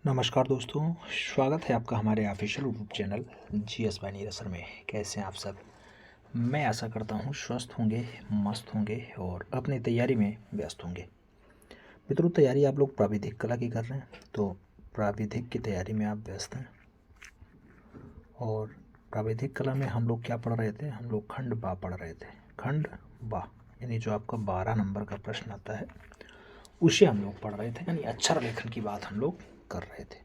नमस्कार दोस्तों, स्वागत है आपका हमारे official YouTube channel GS bye Neeraj sir में। कैसे हैं आप सब? मैं आशा करता हूँ स्वस्थ होंगे, मस्त होंगे और अपनी तैयारी में व्यस्त होंगे। मित्रों, तैयारी आप लोग प्राविधिक कला की कर रहे हैं, तो प्राविधिक की तैयारी में आप व्यस्त हैं। और प्राविधिक कला में हम लोग क्या पढ़ रहे थे? हम लोग खंड बा पढ़ रहे थे। खंड बा यानी जो आपका 12 नंबर का प्रश्न आता है उसे हम लोग पढ़ रहे थे, यानी अक्षर लेखन की बात हम लोग कर रहे थे।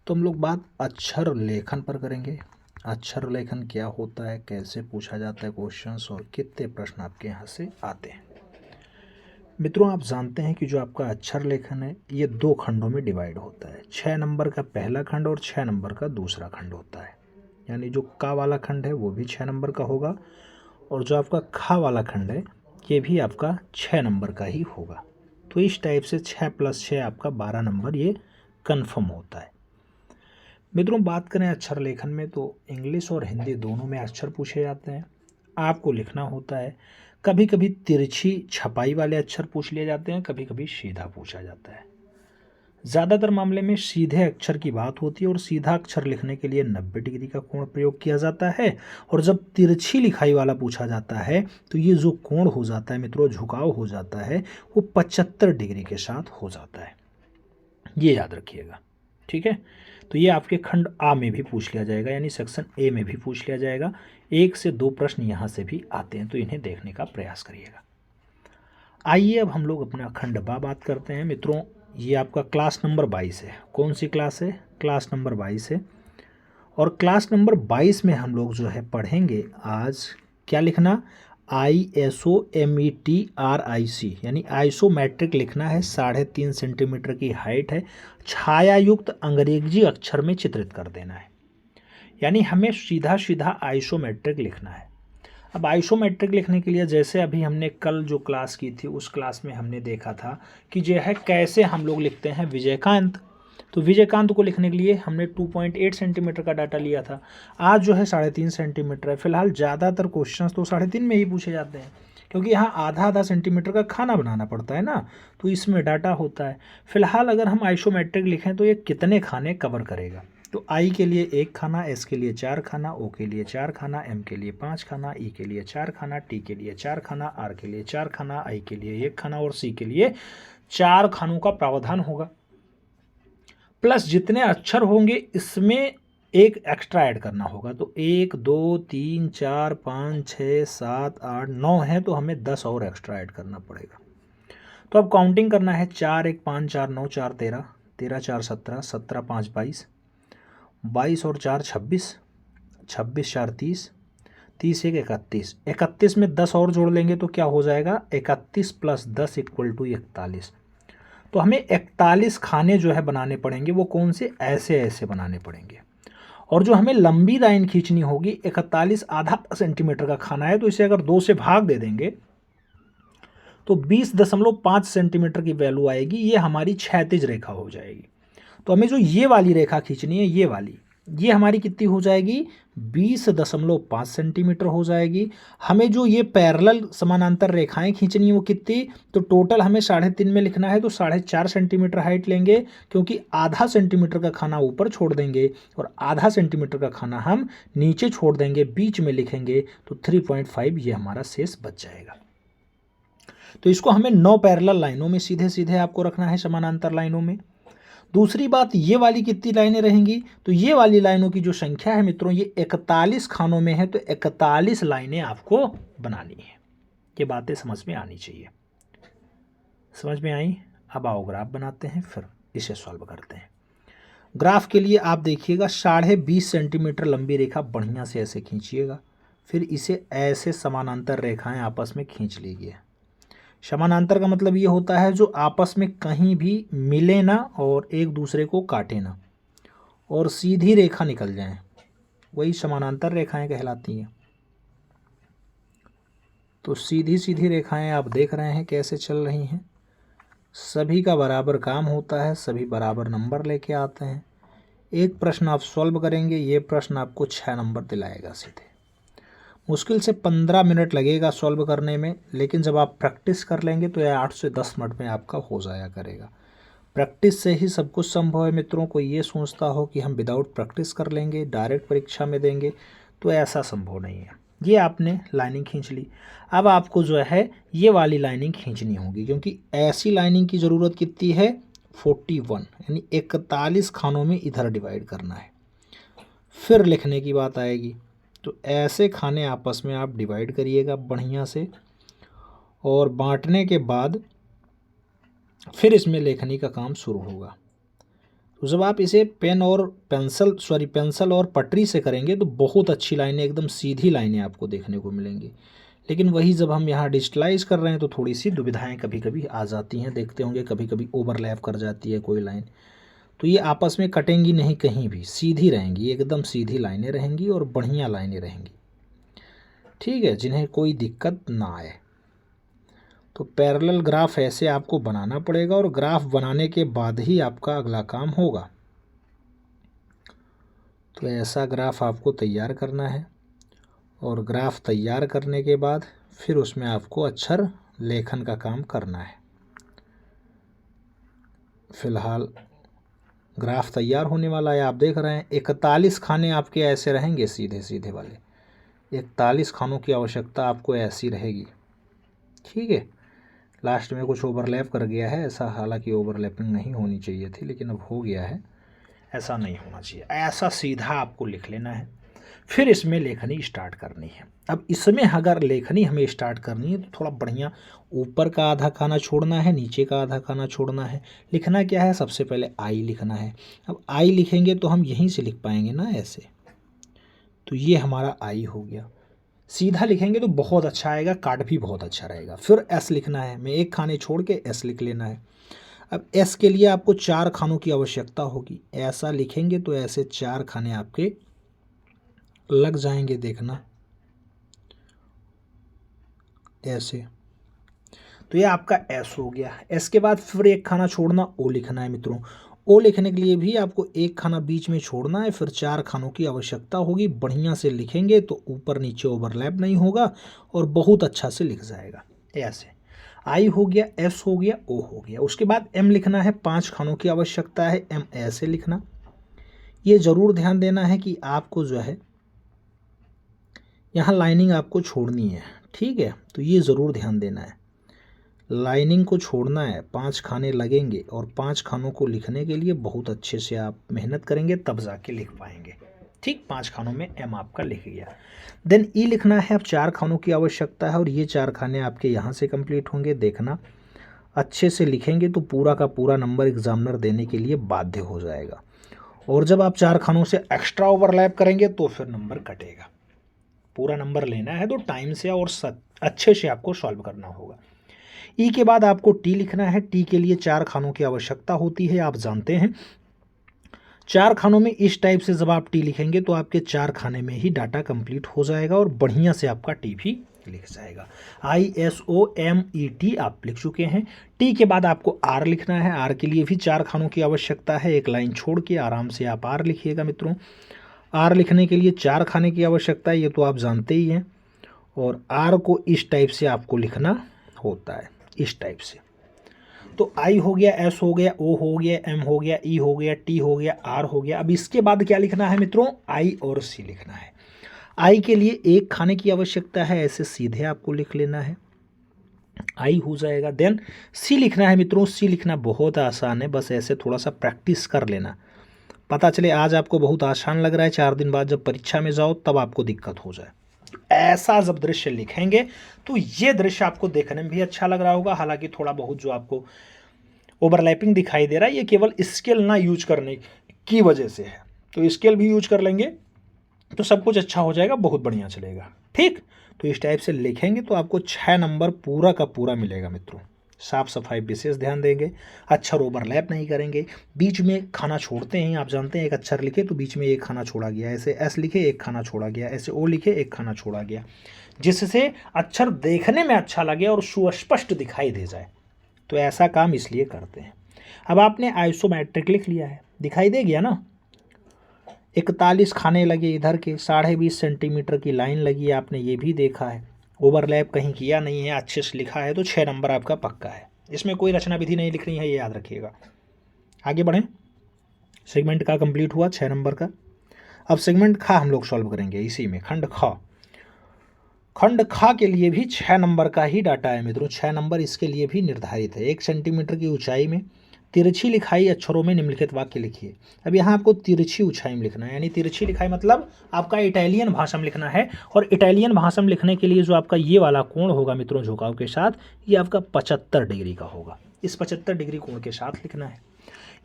तो हम लोग बात अक्षर लेखन पर करेंगे। अक्षर लेखन क्या होता है, कैसे पूछा जाता है क्वेश्चंस और कितने प्रश्न आपके यहाँ से आते हैं। मित्रों, आप जानते हैं कि जो आपका अक्षर लेखन है ये 2 खंडों में डिवाइड होता है। 6 नंबर का पहला खंड और 6 नंबर का दूसरा खंड होता है। यानी जो का वाला खंड है वो भी 6 नंबर का होगा और जो आपका खा वाला खंड है ये भी आपका 6 नंबर का ही होगा। तो इस टाइप से 6 + 6 आपका 12 नंबर ये कन्फर्म होता है। मित्रों, बात करें अक्षर लेखन में तो इंग्लिश और हिंदी दोनों में अक्षर पूछे जाते हैं। आपको लिखना होता है। कभी कभी तिरछी छपाई वाले अक्षर पूछ लिए जाते हैं, कभी कभी सीधा पूछा जाता है। ज़्यादातर मामले में सीधे अक्षर की बात होती है और सीधा अक्षर लिखने के लिए 90 डिग्री का कोण प्रयोग किया जाता है। और जब तिरछी लिखाई वाला पूछा जाता है तो ये जो कोण हो जाता है मित्रों, झुकाव हो जाता है, वो 75 डिग्री के साथ हो जाता है। ये याद रखिएगा, ठीक है। तो ये आपके खंड आ में भी पूछ लिया जाएगा, यानी सेक्शन ए में भी पूछ लिया जाएगा। 1 से 2 प्रश्न यहाँ से भी आते हैं, तो इन्हें देखने का प्रयास करिएगा। आइए अब हम लोग अपना खंड बा बात करते हैं। मित्रों, ये आपका क्लास नंबर 22 है। कौन सी क्लास है? क्लास नंबर 22 है। और क्लास नंबर 22 में हम लोग जो है पढ़ेंगे आज क्या लिखना, ISOMETRIC यानी आइसोमेट्रिक लिखना है। 3.5 सेंटीमीटर की हाइट है। छायायुक्त अंग्रेजी अक्षर में चित्रित कर देना है, यानी हमें सीधा सीधा आइसोमेट्रिक लिखना है। अब आइसोमेट्रिक लिखने के लिए जैसे अभी हमने कल जो क्लास की थी उस क्लास में हमने देखा था कि जो है कैसे हम लोग लिखते हैं विजयकांत। तो विजयकांत को लिखने के लिए हमने 2.8 सेंटीमीटर का डाटा लिया था। आज जो है 3.5 सेंटीमीटर है। फिलहाल ज़्यादातर क्वेश्चंस तो 3.5 में ही पूछे जाते हैं, क्योंकि यहाँ आधा सेंटीमीटर का खाना बनाना पड़ता है ना, तो इसमें डाटा होता है। फिलहाल अगर हम आइसोमेट्रिक लिखें तो ये कितने खाने कवर करेगा? तो आई के लिए 1 खाना, एस के लिए 4 खाना, ओ के लिए 4 खाना, एम के लिए 5 खाना, ई के लिए 4 खाना, टी के लिए 4 खाना, आर के लिए 4 खाना, आई के लिए 1 खाना और सी के लिए 4 खानों का प्रावधान होगा। प्लस जितने अक्षर होंगे इसमें एक एक्स्ट्रा ऐड करना होगा। तो 1 2 3 4 5 6 7 8 9 है, तो हमें 10 और एक्स्ट्रा ऐड करना पड़ेगा। तो अब काउंटिंग करना है। 4 1 5 4 9 4 13, 13 4 17, 17 5 22, 22 और 4 26, 26 4 30, 30 1 31, 31 में 10 और जोड़ लेंगे तो क्या हो जाएगा? 31 + 10 = 41। तो हमें 41 खाने जो है बनाने पड़ेंगे। वो कौन से? ऐसे ऐसे बनाने पड़ेंगे। और जो हमें लंबी लाइन खींचनी होगी, 41 आधा सेंटीमीटर का खाना है, तो इसे अगर 2 से भाग दे देंगे तो 20.5 सेंटीमीटर की वैल्यू आएगी। ये हमारी क्षैतिज रेखा हो जाएगी। तो हमें जो ये वाली रेखा खींचनी है, ये वाली, ये हमारी कितनी हो जाएगी? 20.5 सेंटीमीटर हो जाएगी। हमें जो ये पैरेलल समानांतर रेखाएं खींचनी है वो कितनी? तो टोटल हमें 3.5 में लिखना है, तो 4.5 सेंटीमीटर हाइट लेंगे, क्योंकि आधा सेंटीमीटर का खाना ऊपर छोड़ देंगे और आधा सेंटीमीटर का खाना हम नीचे छोड़ देंगे, बीच में लिखेंगे, तो 3.5 ये हमारा शेष बच जाएगा। तो इसको हमें 9 पैरेलल लाइनों में सीधे सीधे आपको रखना है, समानांतर लाइनों में। दूसरी बात, ये वाली कितनी लाइनें रहेंगी? तो ये वाली लाइनों की जो संख्या है मित्रों, ये 41 खानों में है, तो 41 लाइनें आपको बनानी है। ये बातें समझ में आनी चाहिए। समझ में आई? अब आओ ग्राफ बनाते हैं, फिर इसे सॉल्व करते हैं। ग्राफ के लिए आप देखिएगा, 20.5 सेंटीमीटर लंबी रेखा बढ़िया से ऐसे खींचिएगा, फिर इसे ऐसे समानांतर रेखाएं आपस में खींच लीजिए। समानांतर का मतलब ये होता है जो आपस में कहीं भी मिले ना और एक दूसरे को काटे ना, और सीधी रेखा निकल जाए, वही समानांतर रेखाएं कहलाती हैं। तो सीधी सीधी रेखाएं आप देख रहे हैं कैसे चल रही हैं। सभी का बराबर काम होता है, सभी बराबर नंबर लेके आते हैं। एक प्रश्न आप सॉल्व करेंगे, ये प्रश्न आपको 6 नंबर दिलाएगा सीधे। मुश्किल से 15 मिनट लगेगा सॉल्व करने में, लेकिन जब आप प्रैक्टिस कर लेंगे तो यह 8 से 10 मिनट में आपका हो जाया करेगा। प्रैक्टिस से ही सब कुछ संभव है मित्रों। कोई ये सोचता हो कि हम विदाउट प्रैक्टिस कर लेंगे, डायरेक्ट परीक्षा में देंगे, तो ऐसा संभव नहीं है। ये आपने लाइनिंग खींच ली, अब आपको जो है ये वाली लाइनिंग खींचनी होगी, क्योंकि ऐसी लाइनिंग की ज़रूरत कितनी है 41, यानी 41 खानों में इधर डिवाइड करना है। फिर लिखने की बात आएगी, तो ऐसे खाने आपस में आप डिवाइड करिएगा बढ़िया से, और बांटने के बाद फिर इसमें लेखनी का काम शुरू होगा। तो जब आप इसे पेंसिल और पटरी से करेंगे तो बहुत अच्छी लाइनें, एकदम सीधी लाइनें आपको देखने को मिलेंगी। लेकिन वही जब हम यहाँ डिजिटलाइज कर रहे हैं तो थोड़ी सी दुविधाएं कभी कभी आ जाती हैं, देखते होंगे कभी कभी ओवरलैप कर जाती है कोई लाइन, तो ये आपस में कटेंगी नहीं, कहीं भी सीधी रहेंगी, एकदम सीधी लाइनें रहेंगी और बढ़िया लाइनें रहेंगी। ठीक है, जिन्हें कोई दिक्कत ना आए। तो पैरेलल ग्राफ ऐसे आपको बनाना पड़ेगा, और ग्राफ बनाने के बाद ही आपका अगला काम होगा। तो ऐसा ग्राफ आपको तैयार करना है, और ग्राफ तैयार करने के बाद फिर उसमें आपको अक्षर लेखन का काम करना है। फिलहाल ग्राफ तैयार होने वाला है, आप देख रहे हैं 41 खाने आपके ऐसे रहेंगे सीधे सीधे वाले, 41 खानों की आवश्यकता आपको ऐसी रहेगी। ठीक है, लास्ट में कुछ ओवरलैप कर गया है ऐसा, हालांकि ओवरलैपिंग नहीं होनी चाहिए थी लेकिन अब हो गया है, ऐसा नहीं होना चाहिए। ऐसा सीधा आपको लिख लेना है, फिर इसमें लेखनी स्टार्ट करनी है। अब इसमें अगर लेखनी हमें स्टार्ट करनी है तो थोड़ा बढ़िया ऊपर का आधा खाना छोड़ना है, नीचे का आधा खाना छोड़ना है। लिखना क्या है, सबसे पहले आई लिखना है। अब आई लिखेंगे तो हम यहीं से लिख पाएंगे ना ऐसे, तो ये हमारा आई हो गया। सीधा लिखेंगे तो बहुत अच्छा आएगा, काट भी बहुत अच्छा रहेगा। फिर एस लिखना है, मैं एक खाने छोड़ के एस लिख लेना है। अब एस के लिए आपको 4 खानों की आवश्यकता होगी। ऐसा लिखेंगे तो ऐसे 4 खाने आपके लग जाएंगे, देखना ऐसे। तो ये आपका एस हो गया। एस के बाद फिर एक खाना छोड़ना, ओ लिखना है मित्रों। ओ लिखने के लिए भी आपको एक खाना बीच में छोड़ना है, फिर 4 खानों की आवश्यकता होगी। बढ़िया से लिखेंगे तो ऊपर नीचे ओवरलैप नहीं होगा और बहुत अच्छा से लिख जाएगा। ऐसे आई हो गया, एस हो गया, ओ हो गया। उसके बाद एम लिखना है, 5 खानों की आवश्यकता है। एम ऐसे लिखना। ये ज़रूर ध्यान देना है कि आपको जो है यहाँ लाइनिंग आपको छोड़नी है। ठीक है, तो ये ज़रूर ध्यान देना है, लाइनिंग को छोड़ना है। 5 खाने लगेंगे, और 5 खानों को लिखने के लिए बहुत अच्छे से आप मेहनत करेंगे तब जाके लिख पाएंगे। ठीक, 5 खानों में एम आपका लिख गया। देन ई लिखना है। अब 4 खानों की आवश्यकता है, और ये 4 खाने आपके यहाँ से कंप्लीट होंगे। देखना अच्छे से लिखेंगे तो पूरा का पूरा नंबर एग्जामिनर देने के लिए बाध्य हो जाएगा, और जब आप 4 खानों से एक्स्ट्रा ओवरलैप करेंगे तो फिर नंबर कटेगा। पूरा नंबर लेना है तो टाइम से और अच्छे से आपको सॉल्व करना होगा। ई के बाद आपको टी लिखना है। टी के लिए 4 खानों की आवश्यकता होती है, आप जानते हैं। 4 खानों में इस टाइप से जब आप टी लिखेंगे तो आपके 4 खाने में ही डाटा कंप्लीट हो जाएगा, और बढ़िया से आपका टी भी लिख जाएगा। ISOMET आप लिख चुके हैं। टी के बाद आपको आर लिखना है। आर के लिए भी 4 खानों की आवश्यकता है। एक लाइन छोड़ के आराम से आप आर लिखिएगा मित्रों। आर लिखने के लिए 4 खाने की आवश्यकता है, ये तो आप जानते ही हैं। और आर को इस टाइप से आपको लिखना होता है, इस टाइप से। तो आई हो गया, एस हो गया, ओ हो गया, एम हो गया, ई हो गया, टी हो गया, आर हो गया। अब इसके बाद क्या लिखना है मित्रों, आई और सी लिखना है। आई के लिए 1 खाने की आवश्यकता है, ऐसे सीधे आपको लिख लेना है, आई हो जाएगा। देन सी लिखना है मित्रों। सी लिखना बहुत आसान है, बस ऐसे थोड़ा सा प्रैक्टिस कर लेना। पता चले आज आपको बहुत आसान लग रहा है, 4 दिन बाद जब परीक्षा में जाओ तब आपको दिक्कत हो जाए। ऐसा जब दृश्य लिखेंगे तो ये दृश्य आपको देखने में भी अच्छा लग रहा होगा। हालांकि थोड़ा बहुत जो आपको ओवरलैपिंग दिखाई दे रहा है, ये केवल स्केल ना यूज करने की वजह से है। तो स्केल भी यूज कर लेंगे तो सब कुछ अच्छा हो जाएगा, बहुत बढ़िया चलेगा। ठीक, तो इस टाइप से लिखेंगे तो आपको 6 नंबर पूरा का पूरा मिलेगा मित्रों। साफ सफाई विशेष ध्यान देंगे, अक्षर ओवरलैप नहीं करेंगे, बीच में खाना छोड़ते हैं। आप जानते हैं एक अक्षर लिखे तो बीच में एक खाना छोड़ा गया, ऐसे एस लिखे एक खाना छोड़ा गया, ऐसे ओ लिखे एक खाना छोड़ा गया, जिससे अक्षर देखने में अच्छा लगे और सुस्पष्ट दिखाई दे जाए। तो ऐसा काम इसलिए करते हैं। अब आपने आइसोमेट्रिक लिख लिया है, दिखाई दे गया ना। 41 खाने लगे इधर के, 20.5 सेंटीमीटर की लाइन लगी, आपने ये भी देखा है। ओवरलैप कहीं किया नहीं है, अच्छे से लिखा है, तो 6 नंबर आपका पक्का है। इसमें कोई रचना विधि नहीं लिखनी है, ये याद रखिएगा। आगे बढ़ें। सेगमेंट का कंप्लीट हुआ 6 नंबर का। अब सेगमेंट खा हम लोग सॉल्व करेंगे इसी में। खंड ख, खंड खा के लिए भी 6 नंबर का ही डाटा है मित्रों। 6 नंबर इसके लिए भी निर्धारित है। 1 सेंटीमीटर की ऊंचाई में तिरछी लिखाई अक्षरों में निम्नलिखित वाक्य लिखिए। अब यहाँ आपको तिरछी ऊंचाई में लिखना है, यानी तिरछी लिखाई मतलब आपका इटालियन भाषा में लिखना है। और इटालियन भाषा में लिखने के लिए जो आपका ये वाला कोण होगा मित्रों झुकाव के साथ, ये आपका 75 डिग्री का होगा। इस 75 डिग्री कोण के साथ लिखना है।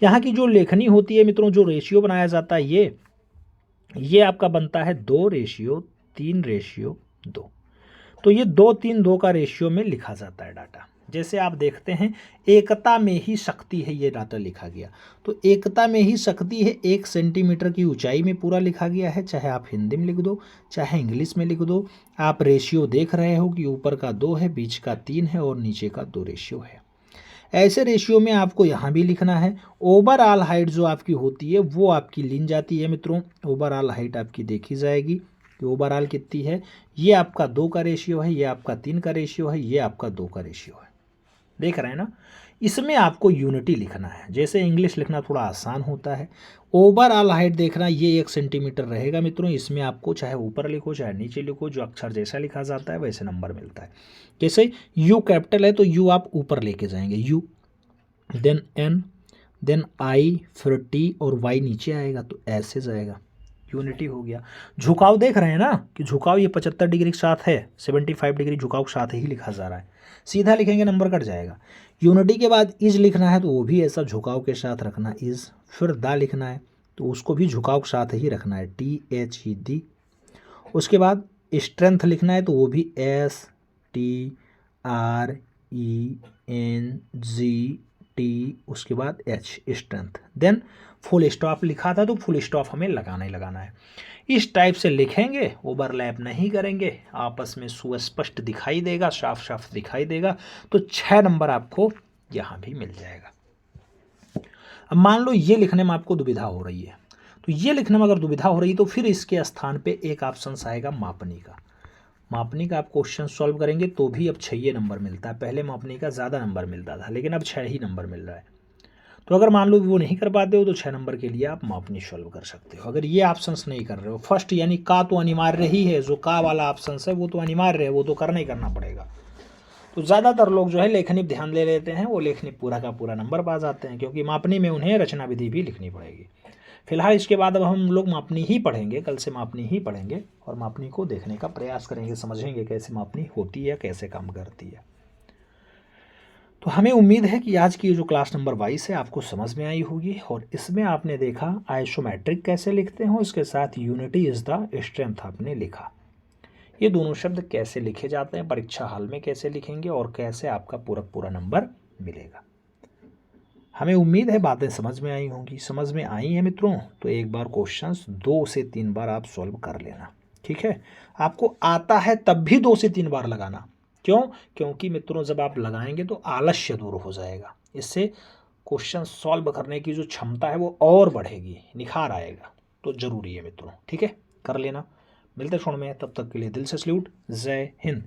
यहाँ की जो लेखनी होती है मित्रों, जो रेशियो बनाया जाता है ये आपका बनता है 2:3:2। तो ये 2:3:2 का रेशियो में लिखा जाता है डाटा। जैसे आप देखते हैं एकता में ही शक्ति है, ये डाटा लिखा गया। तो एकता में ही शक्ति है 1 सेंटीमीटर की ऊंचाई में पूरा लिखा गया है। चाहे आप हिंदी में लिख दो, चाहे इंग्लिश में लिख दो। आप रेशियो देख रहे हो कि ऊपर का 2 है, बीच का 3 है और नीचे का 2 रेशियो है। ऐसे रेशियो में आपको यहाँ भी लिखना है। ओवरऑल हाइट जो आपकी होती है वो आपकी लीन जाती है मित्रों। ओवरऑल हाइट आपकी देखी जाएगी कि ओवरऑल कितनी है। ये आपका 2 का रेशियो है, ये आपका 3 का रेशियो है, ये आपका 2 का रेशियो है। देख रहे हैं ना। इसमें आपको यूनिटी लिखना है। जैसे इंग्लिश लिखना थोड़ा आसान होता है, ओवरऑल हाइट देखना ये 1 सेंटीमीटर रहेगा मित्रों। इसमें आपको चाहे ऊपर लिखो चाहे नीचे लिखो, जो अक्षर जैसा लिखा जाता है वैसे नंबर मिलता है। जैसे यू कैपिटल है तो यू आप ऊपर लेके जाएंगे, U, then N, then I, फिर टी और वाई नीचे आएगा तो ऐसे जाएगा। यूनिटी हो गया। झुकाव देख रहे हैं ना कि झुकाव ये 75 डिग्री के साथ है, 75 डिग्री झुकाव के साथ ही लिखा जा रहा है। सीधा लिखेंगे नंबर कट जाएगा। यूनिटी के बाद इज लिखना है तो वो भी ऐसा झुकाव के साथ रखना इज। फिर दा लिखना है तो उसको भी झुकाव के साथ ही रखना है, THED। उसके बाद स्ट्रेंथ लिखना है तो वो भी STRENGT, उसके बाद H, strength. Then full stop लिखा था तो फुल स्टॉप हमें लगाना ही लगाना है। इस टाइप से लिखेंगे, ओवरलैप नहीं करेंगे, आपस में सुस्पष्ट दिखाई देगा, साफ साफ दिखाई देगा। तो 6 नंबर आपको यहाँ भी मिल जाएगा। अब मान लो ये लिखने में आपको दुविधा हो रही है, तो ये लिखने में अगर दुविधा हो रही है तो फिर इसके स्थान पे एक ऑप्शन आएगा मापनी का। मापनी का आप क्वेश्चन सॉल्व करेंगे तो भी अब 6 नंबर मिलता है। पहले मापनी का ज़्यादा नंबर मिलता था, लेकिन अब 6 ही नंबर मिल रहा है। तो अगर मान लो वो नहीं कर पाते हो तो 6 नंबर के लिए आप मापनी सॉल्व कर सकते हो। अगर ये ऑप्शंस नहीं कर रहे हो, फर्स्ट यानी का तो अनिवार्य ही है, जो का वाला ऑप्शन है वो तो अनिवार्य है, वो तो करना ही करना पड़ेगा। तो ज़्यादातर लोग जो है लेखनी ध्यान दे लेते हैं, वो लेखनी पूरा का पूरा नंबर पा जाते हैं, क्योंकि मापनी में उन्हें रचना विधि भी लिखनी पड़ेगी। फिलहाल इसके बाद अब हम लोग मापनी ही पढ़ेंगे, कल से मापनी ही पढ़ेंगे और मापनी को देखने का प्रयास करेंगे, समझेंगे कैसे मापनी होती है, कैसे काम करती है। तो हमें उम्मीद है कि आज की जो क्लास नंबर 22 है आपको समझ में आई होगी और इसमें आपने देखा आइसोमेट्रिक कैसे लिखते हो, इसके साथ यूनिटी इज द स्ट्रेंथ आपने लिखा। ये दोनों शब्द कैसे लिखे जाते हैं, परीक्षा हाल में कैसे लिखेंगे और कैसे आपका पूरा नंबर मिलेगा। हमें उम्मीद है बातें समझ में आई होंगी। समझ में आई हैं मित्रों तो एक बार क्वेश्चंस 2 से 3 बार आप सॉल्व कर लेना, ठीक है। आपको आता है तब भी 2 से 3 बार लगाना। क्यों? क्योंकि मित्रों जब आप लगाएंगे तो आलस्य दूर हो जाएगा, इससे क्वेश्चन सॉल्व करने की जो क्षमता है वो और बढ़ेगी, निखार आएगा। तो जरूरी है मित्रों, ठीक है, कर लेना। मिलते क्षण में, तब तक के लिए दिल से सल्यूट। जय हिंद।